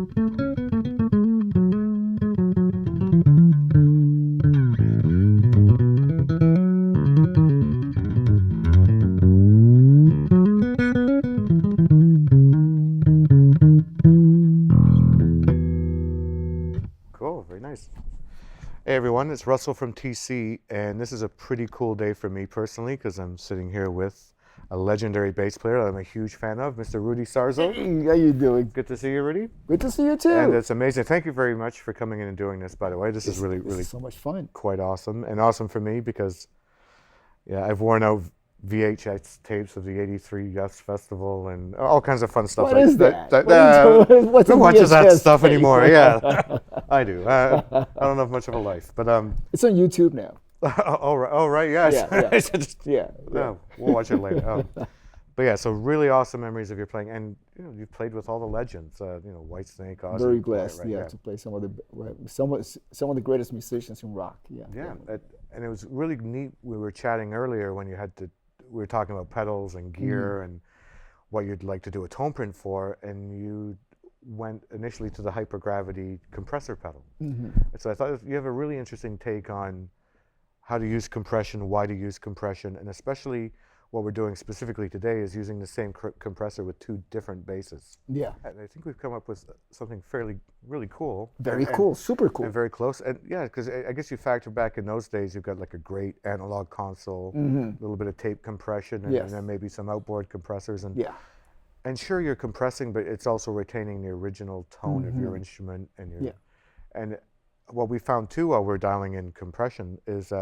Cool, very nice. Hey everyone, it's Russell from TC, and this is a pretty cool day for me personally because I'm sitting here with a legendary bass player that I'm a huge fan of, Mr. Rudy Sarzo. Hey, how you doing? Good to see you, Rudy. Good to see you too. And it's amazing. Thank you very much for coming in and doing this, by the way. This is really so much fun. quite awesome, and awesome for me because, yeah, I've worn out VHS tapes of the '83 Yes Festival and all kinds of fun stuff. What is that? What's who watches that stuff tape? anymore? Yeah, I do. I don't have much of a life, but it's on YouTube now. oh right, yes. Yeah. No, we'll watch it later. But yeah, so really awesome memories of your playing, and you've played with all the legends. Whitesnake, Ozzy. Very blessed, right, to play some of the greatest musicians in rock. Yeah, and it was really neat. We were chatting earlier when we were talking about pedals and gear and what you'd like to do a TonePrint for, and you went initially to the HyperGravity compressor pedal. And so I thought you have a really interesting take on how to use compression, why to use compression, and especially what we're doing specifically today is using the same compressor with two different basses. Yeah. And I think we've come up with something really cool. Very cool, super cool. And very close. And yeah, because I guess you factor back in those days, you've got like a great analog console, a little bit of tape compression, and then maybe some outboard compressors. And sure, you're compressing, but it's also retaining the original tone of your instrument. And what we found too while we're dialing in compression is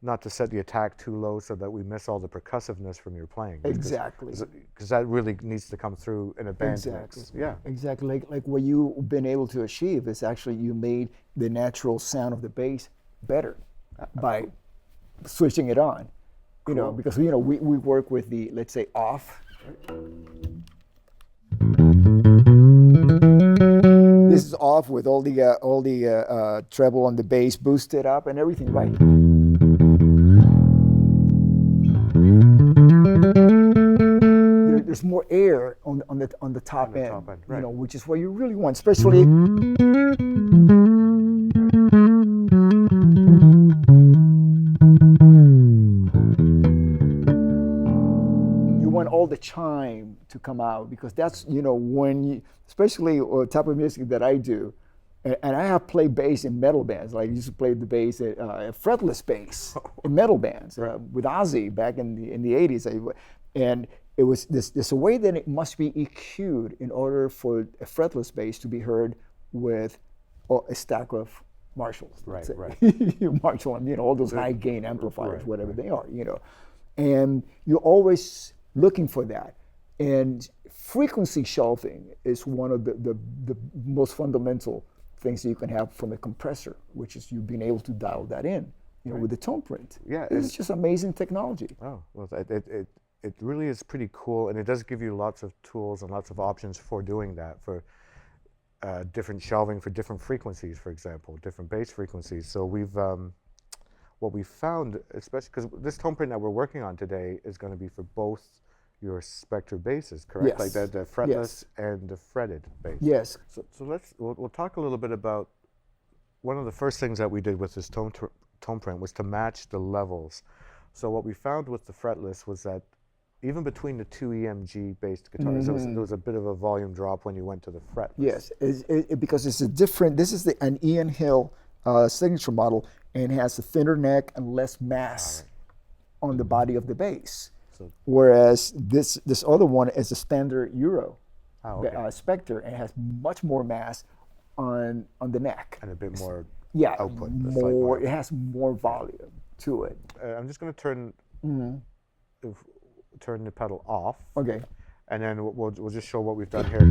not to set the attack too low so that we miss all the percussiveness from your playing. Exactly. Because that really needs to come through in a band mix. Yeah. Exactly. Like what you've been able to achieve is actually you made the natural sound of the bass better by switching it on. Cool. Because we work with the, let's say, off. This is off with all the treble on the bass boosted up and everything, right? There's more air on the top end, right. Which is what you really want, especially. You want all the chime to come out because that's when you, especially type of music that I do. And I have played bass in metal bands. Like I used to play the bass at fretless bass in metal bands with Ozzy back in the 80s. And it was there's a way that it must be EQ'd in order for a fretless bass to be heard with a stack of Marshalls. Right. Marshall and all those high gain amplifiers, whatever they are. And you're always looking for that. And frequency shelving is one of the most fundamental things that you can have from a compressor, which is you being able to dial that in, with the TonePrint. Yeah, it's just amazing technology. Oh, well, it really is pretty cool, and it does give you lots of tools and lots of options for doing that, for different shelving for different frequencies, for example, different bass frequencies. So we've, what we found, especially because this TonePrint that we're working on today is going to be for both your Spectre basses, correct? Yes. Like the fretless and the fretted bass. Yes. So we'll talk a little bit about one of the first things that we did with this TonePrint was to match the levels. So what we found with the fretless was that even between the two EMG based guitars, there was a bit of a volume drop when you went to the fretless. Yes, because it's a different. This is an Ian Hill signature model, and it has a thinner neck and less mass on the body of the bass. Whereas this other one is a standard Euro Spectre and has much more mass on the neck. And a bit more output. More. It has more volume to it. I'm just going to turn the pedal off. Okay. And then we'll just show what we've done here.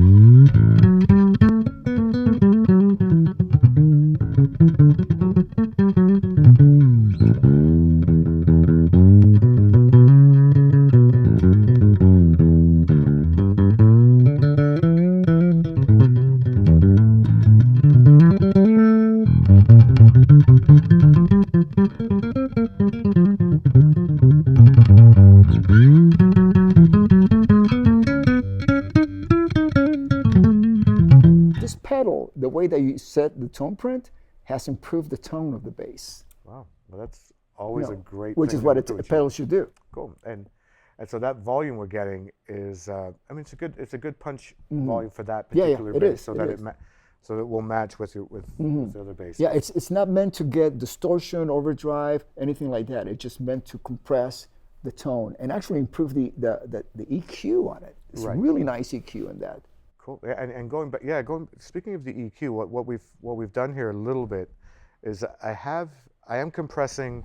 this pedal, the way that you set the TonePrint, has improved the tone of the bass. Wow, well, that's always a great Which thing is what to a achieve. pedal should do. Cool. And so that volume we're getting is, I mean, it's a good punch volume for that particular it bass, is, so it that is. so it will match with with the other bass. Yeah, it's not meant to get distortion, overdrive, anything like that. It's just meant to compress the tone and actually improve the EQ on it. It's Right. really nice EQ in that. Cool. Yeah, and going back, yeah, speaking of the EQ, what we've done here a little bit is I am compressing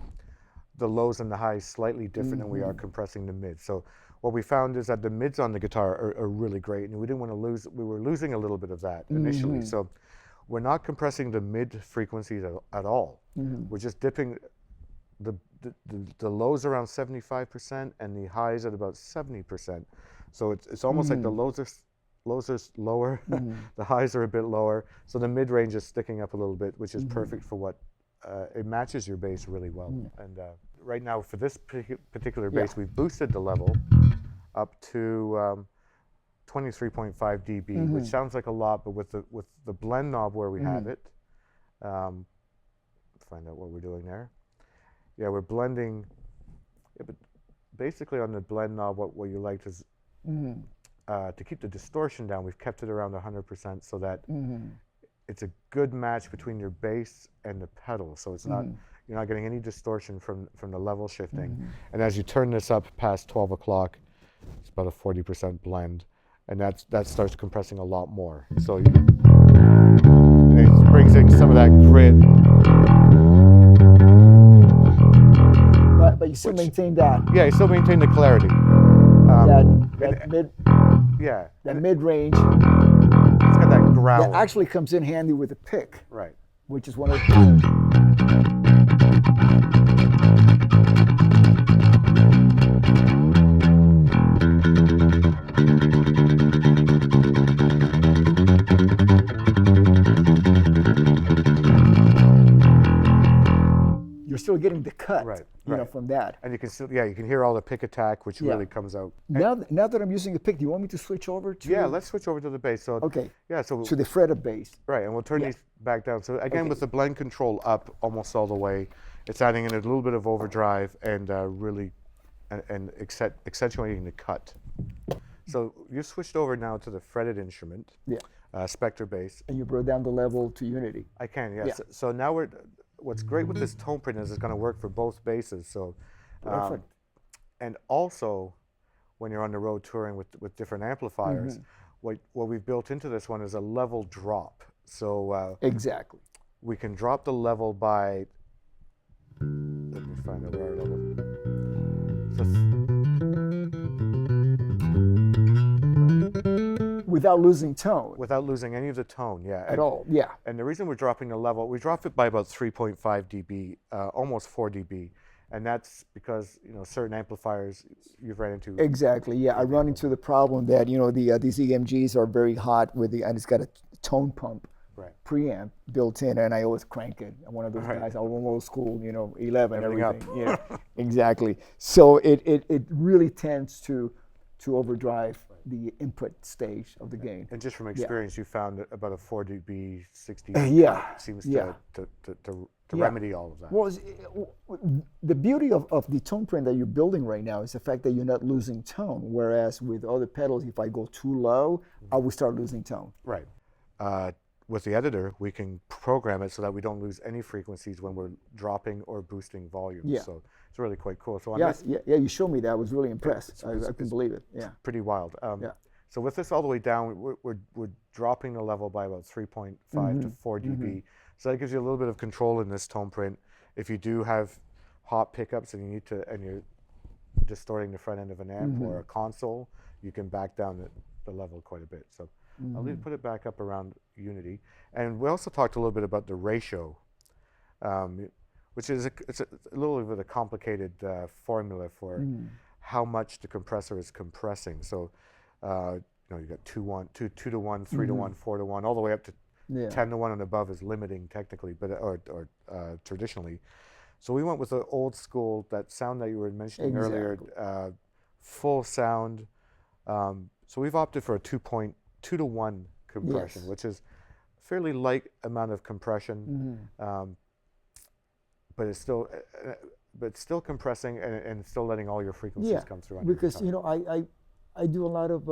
the lows and the highs slightly different than we are compressing the mids. So what we found is that the mids on the guitar are really great, and we didn't want to lose. We were losing a little bit of that initially, so we're not compressing the mid frequencies at all. We're just dipping the lows around 75% and the highs at about 70%. So it's almost like the lows are lower, the highs are a bit lower, so the mid range is sticking up a little bit, which is perfect for what it matches your bass really well. And right now for this particular bass, we've boosted the level up to 23.5 dB, which sounds like a lot, but with the blend knob where we have it, find out what we're doing there. Yeah, we're blending. Yeah, but basically on the blend knob, what you liked is to keep the distortion down, we've kept it around 100% so that it's a good match between your bass and the pedal. So it's not, you're not getting any distortion from the level shifting. And as you turn this up past 12 o'clock, it's about a 40% blend, and that starts compressing a lot more. So it brings in some of that grit. But you still maintain that. Yeah, you still maintain the clarity. That mid range. It's got that growl. That actually comes in handy with a pick. Right. Which is one of the. You're still getting the cut, you know, from that. And you can still, you can hear all the pick attack, which really comes out. Now that I'm using the pick, do you want me to switch over to? Yeah, let's switch over to the bass. So okay. Yeah, so to the fretted bass. Right, and we'll turn these back down. So again, with the blend control up almost all the way, it's adding in a little bit of overdrive and really, and accentuating the cut. So you switched over now to the fretted instrument. Yeah. Spectre bass. And you brought down the level to unity. I can, yes. Yeah. So now what's great with this TonePrint is it's going to work for both basses. So, perfect. And also, when you're on the road touring with different amplifiers, what we've built into this one is a level drop. So exactly, we can drop the level by. Let me find out where our level. Without losing tone. Without losing any of the tone, yeah. At all, yeah. And the reason we're dropping the level, we drop it by about 3.5 dB, almost 4 dB. And that's because, you know, certain amplifiers you've ran into. Exactly, yeah. I run into the problem that, you know, these EMGs are very hot and it's got a tone pump preamp built in, and I always crank it. I'm one of those guys, I'm old school, you know, 11, everything. Yeah, exactly. So it really tends to overdrive the input stage of the gain. And just from experience, you found that about a 4 dB, 60 seems to remedy all of that. Well, the beauty of the TonePrint that you're building right now is the fact that you're not losing tone, whereas with other pedals, if I go too low, I will start losing tone. Right. With the editor, we can program it so that we don't lose any frequencies when we're dropping or boosting volume. Yeah. So it's really quite cool. So you showed me that. I was really impressed. I couldn't believe it. Yeah. Pretty wild. So with this all the way down, we're dropping the level by about 3.5 to 4 dB. So that gives you a little bit of control in this TonePrint. If you do have hot pickups and you're distorting the front end of an amp or a console, you can back down the level quite a bit. So I'll put it back up around unity. And we also talked a little bit about the ratio, which is it's a little bit of a complicated formula for how much the compressor is compressing. So you know, you got 2 to 1, 3 to 1, 4 to 1, all the way up to 10 to 1 and above is limiting technically, but or traditionally. So we went with the old school, that sound that you were mentioning earlier, full sound. So we've opted for a 2 to 1 compression, which is fairly light amount of compression, but it's still compressing and still letting all your frequencies come through. Because I do a lot of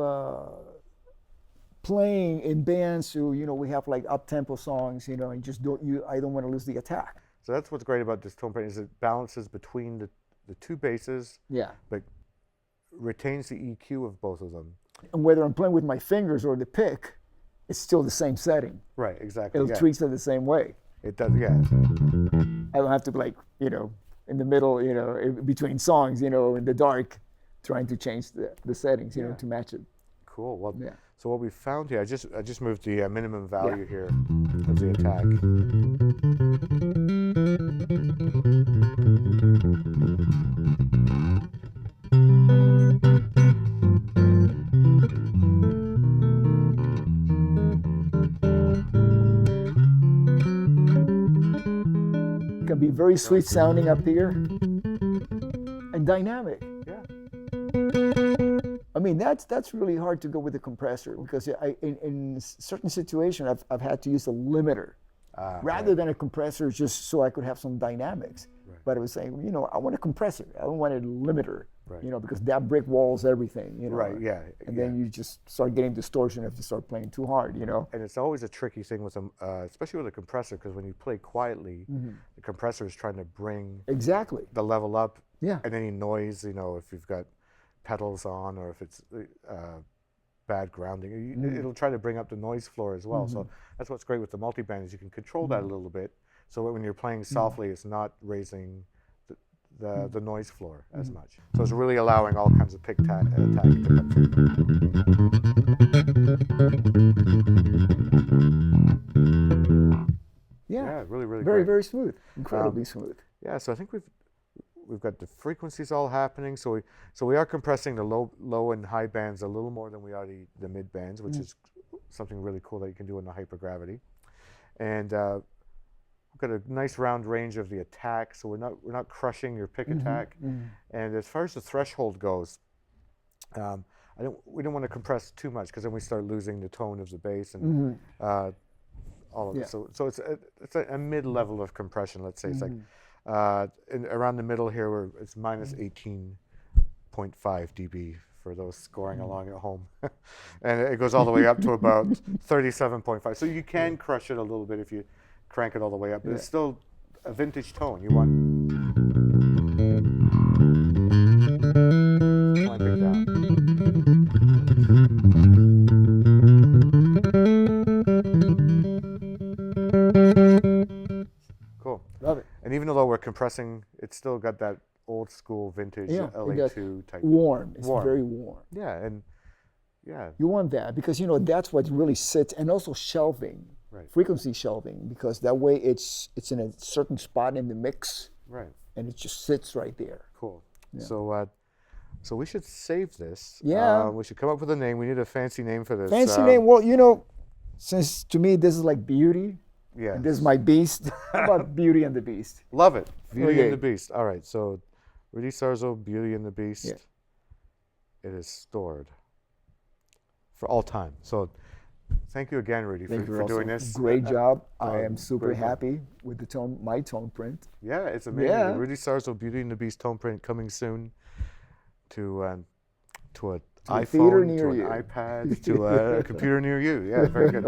playing in bands who we have like up tempo songs, and I don't want to lose the attack. So that's what's great about this TonePrint is it balances between the two basses, but retains the EQ of both of them. And whether I'm playing with my fingers or the pick, it's still the same setting. Right, exactly. It treats it the same way. It does, yeah. I don't have to be in the middle, between songs, in the dark, trying to change the settings, to match it. Cool. Well, so what we found here, I just moved the minimum value here of the attack. It can be very sweet sounding up here and dynamic. I mean, that's really hard to go with the compressor because in certain situations I've had to use a limiter rather than a compressor just so I could have some dynamics. Right. But I was saying, I want a compressor. I don't want a limiter, because that brick walls everything, Right, yeah. And then you just start getting distortion if you start playing too hard, And it's always a tricky thing with them, especially with a compressor, because when you play quietly, the compressor is trying to bring the level up. Yeah. And any noise, if you've got pedals on or if it's bad grounding, it'll try to bring up the noise floor as well. So that's what's great with the multiband is you can control that a little bit. So when you're playing softly, it's not raising the noise floor as much. So it's really allowing all kinds of pick attack to come through. Yeah, really, really very, great. very smooth, incredibly smooth. Yeah, so I think we've got the frequencies all happening. So we are compressing the low and high bands a little more than we are the mid bands, which is something really cool that you can do in the HyperGravity. And we've got a nice round range of the attack, so we're not crushing your pick attack. And as far as the threshold goes, we don't want to compress too much because then we start losing the tone of the bass and all of it. So it's a mid-level of compression. Let's say it's like around the middle here, it's minus 18.5 dB for those scoring along at home, and it goes all the way up to about 37.5. So you can crush it a little bit if you crank it all the way up, but it's still a vintage tone. You want climb it down. Cool. Love it. And even though we're compressing, it's still got that old school vintage LA2 type. Warm. It's very warm. Yeah, and you want that because that's what really sits, and also shelving, frequency shelving, because that way it's in a certain spot in the mix, and it just sits right there. Cool. Yeah. So we should save this. Yeah. We should come up with a name. We need a fancy name for this. Fancy name. Well, since to me this is like Beauty. Yeah. And this is my Beast. How about Beauty and the Beast? Love it. Beauty and the Beast. All right. So Rudy Sarzo, Beauty and the Beast. Yeah. It is stored for all time. So thank you again, Rudy, for doing this. Great job. I am super happy with my TonePrint. Yeah, it's amazing. Yeah. Rudy Sarzo, Beauty and the Beast TonePrint coming soon to an iPhone, to an iPad, to a computer near you. Yeah, very good.